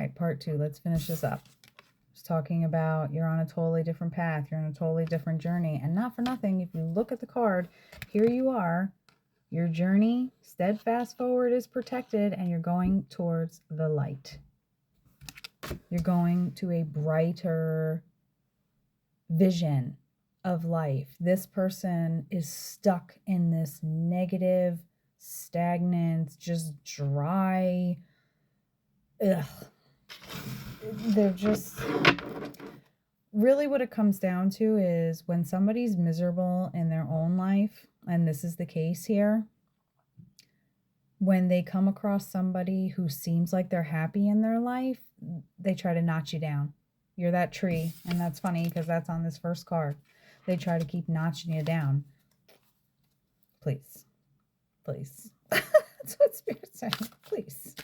right, part 2. Let's finish this up. Just talking about you're on a totally different path. You're on a totally different journey. And not for nothing, if you look at the card, here you are. Your journey, steadfast forward, is protected, and you're going towards the light. You're going to a brighter vision of life. This person is stuck in this negative, stagnant, just dry, they're just, really what it comes down to is when somebody's miserable in their own life, and this is the case here, when they come across somebody who seems like they're happy in their life, they try to knock you down. You're that tree, and that's funny because that's on this first card. They try to keep notching you down. Please. Please. That's what Spirit's saying. Please.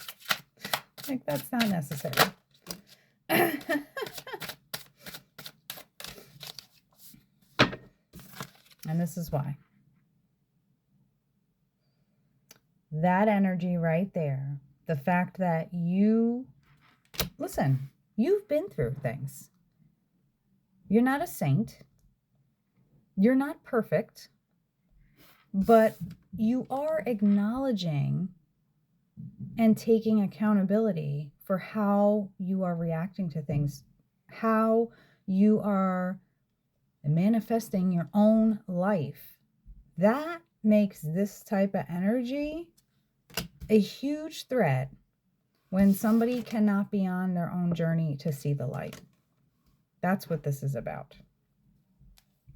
Like, that's not necessary. And this is why. That energy right there, the fact that listen, you've been through things. You're not a saint. You're not perfect. But you are acknowledging and taking accountability for how you are reacting to things, how you are manifesting your own life. That makes this type of energy a huge threat when somebody cannot be on their own journey to see the light. That's what this is about.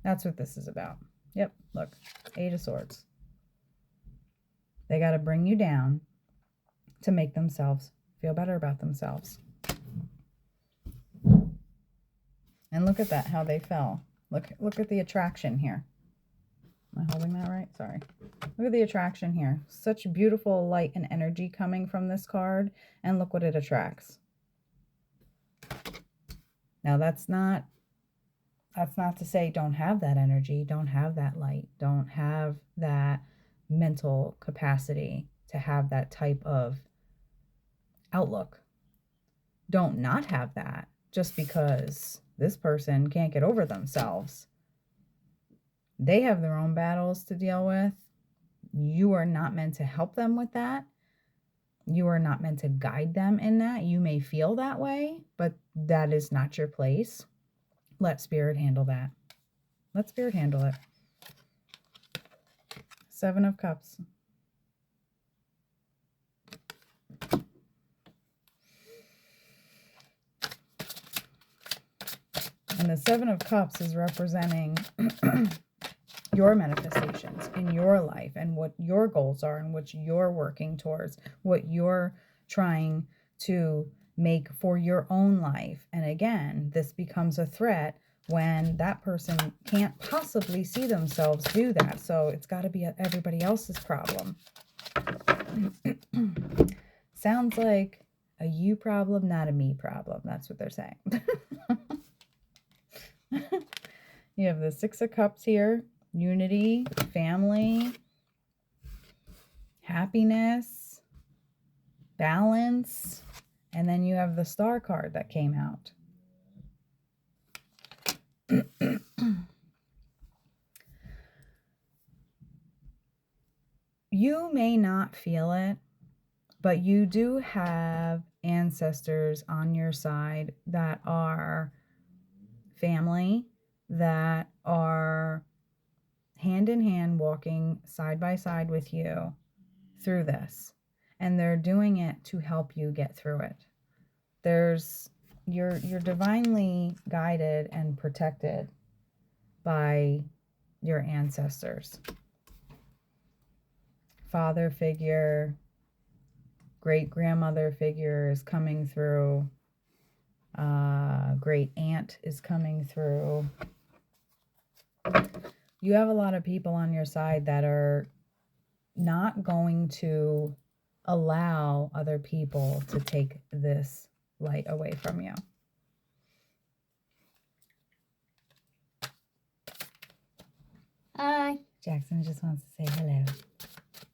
That's what this is about. Yep, look, 8 of Swords. They got to bring you down to make themselves feel better about themselves. And look at that, how they fell. Look at the attraction here. Am I holding that right? Sorry. Look at the attraction here. Such beautiful light and energy coming from this card. And look what it attracts. Now that's not to say don't have that energy, don't have that light, don't have that mental capacity to have that type of outlook. Don't not have that just because this person can't get over themselves. They have their own battles to deal with. You are not meant to help them with that. You are not meant to guide them in that. You may feel that way, but that is not your place. Let Spirit handle that. Let Spirit handle it. 7 of Cups. And the 7 of Cups is representing your manifestations in your life and what your goals are and what you're working towards, what you're trying to make for your own life. And again, this becomes a threat when that person can't possibly see themselves do that. So it's got to be everybody else's problem. Sounds like a you problem, not a me problem. That's what they're saying. You have the 6 of Cups here. Unity, family, happiness, balance, and then you have the Star card that came out. You may not feel it, but you do have ancestors on your side that are family, that are hand in hand walking side by side with you through this, and they're doing it to help you get through it. You're divinely guided and protected by your ancestors. Father figure, great grandmother figure is coming through. Great aunt is coming through. You have a lot of people on your side that are not going to allow other people to take this light away from you. Hi. Jackson just wants to say hello.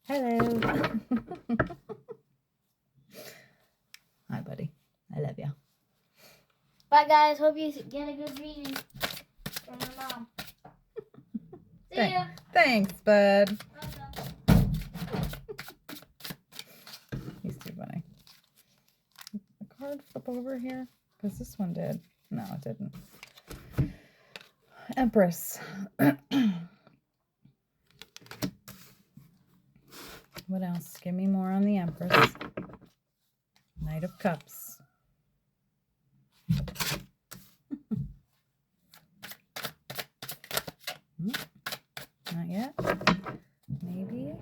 Hello. Hi, buddy. I love you. Bye, guys. Hope you get a good reading from your mom. See ya. Thanks, bud. Welcome. He's too funny. The card flip over here? Because this one did. No, it didn't. Empress. What else? Give me more on the Empress. Knight of Cups. Not yet. Maybe.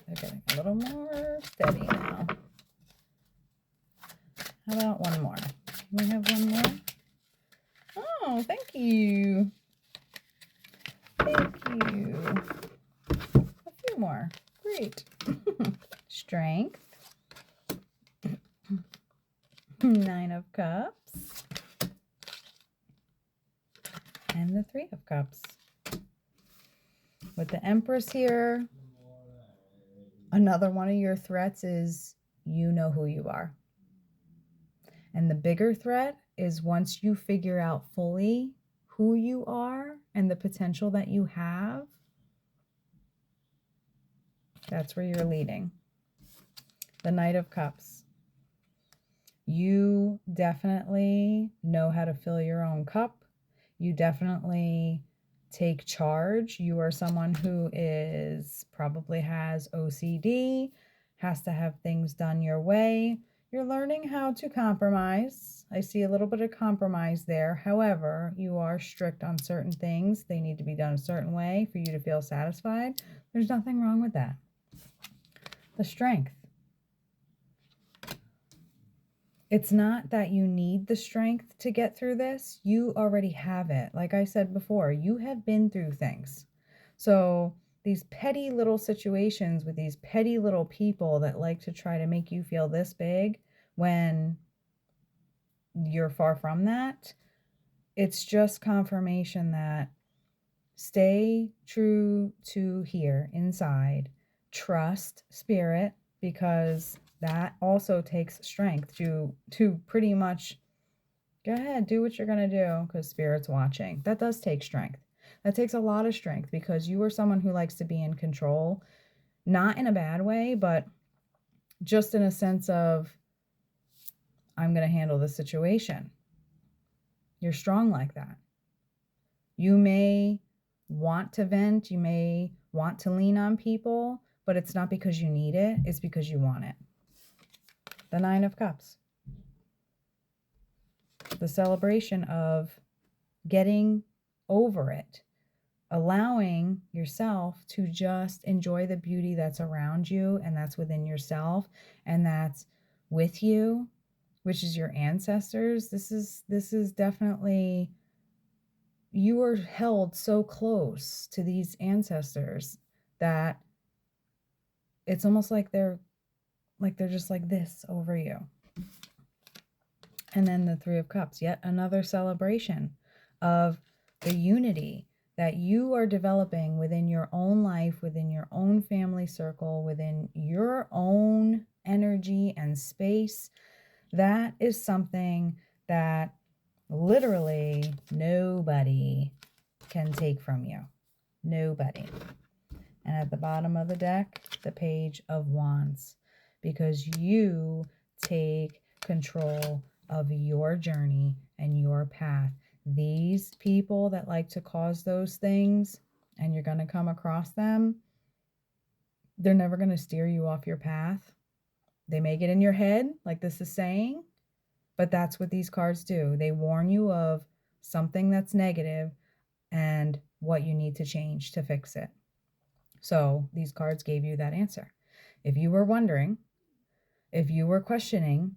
They're getting a little more steady now. How about one more? Can we have one more? Oh, thank you. Thank you. A few more. Great. Strength. 9 of Cups. And the 3 of Cups. With the Empress here, another one of your threats is you know who you are. And the bigger threat is once you figure out fully who you are and the potential that you have, that's where you're leading. The Knight of Cups. You definitely know how to fill your own cup. You definitely take charge. You are someone who probably has OCD, has to have things done your way. You're learning how to compromise. I see a little bit of compromise there. However, you are strict on certain things. They need to be done a certain way for you to feel satisfied. There's nothing wrong with that. The Strength. It's not that you need the strength to get through this. You already have it. Like I said before, you have been through things. So these petty little situations with these petty little people that like to try to make you feel this big when you're far from that, it's just confirmation that stay true to here inside. Trust Spirit, because that also takes strength to pretty much go ahead, do what you're going to do because Spirit's watching. That does take strength. That takes a lot of strength because you are someone who likes to be in control, not in a bad way, but just in a sense of, I'm going to handle the situation. You're strong like that. You may want to vent, you may want to lean on people, but it's not because you need it, it's because you want it. The 9 of Cups. The celebration of getting over it, allowing yourself to just enjoy the beauty that's around you and that's within yourself and that's with you, which is your ancestors. This is definitely, you are held so close to these ancestors that it's almost like they're just like this over you. And then the 3 of Cups, yet another celebration of the unity that you are developing within your own life, within your own family circle, within your own energy and space. That is something that literally nobody can take from you. Nobody. And at the bottom of the deck, the Page of Wands, because you take control of your journey and your path. These people that like to cause those things, and you're going to come across them, they're never going to steer you off your path. They may get in your head, like this is saying, but that's what these cards do. They warn you of something that's negative and what you need to change to fix it. So these cards gave you that answer. If you were wondering, if you were questioning,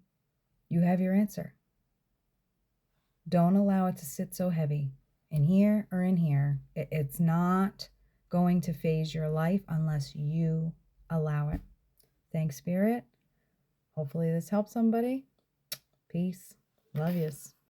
you have your answer. Don't allow it to sit so heavy in here or in here. It's not going to phase your life unless you allow it. Thanks, Spirit. Hopefully this helps somebody. Peace. Love yous.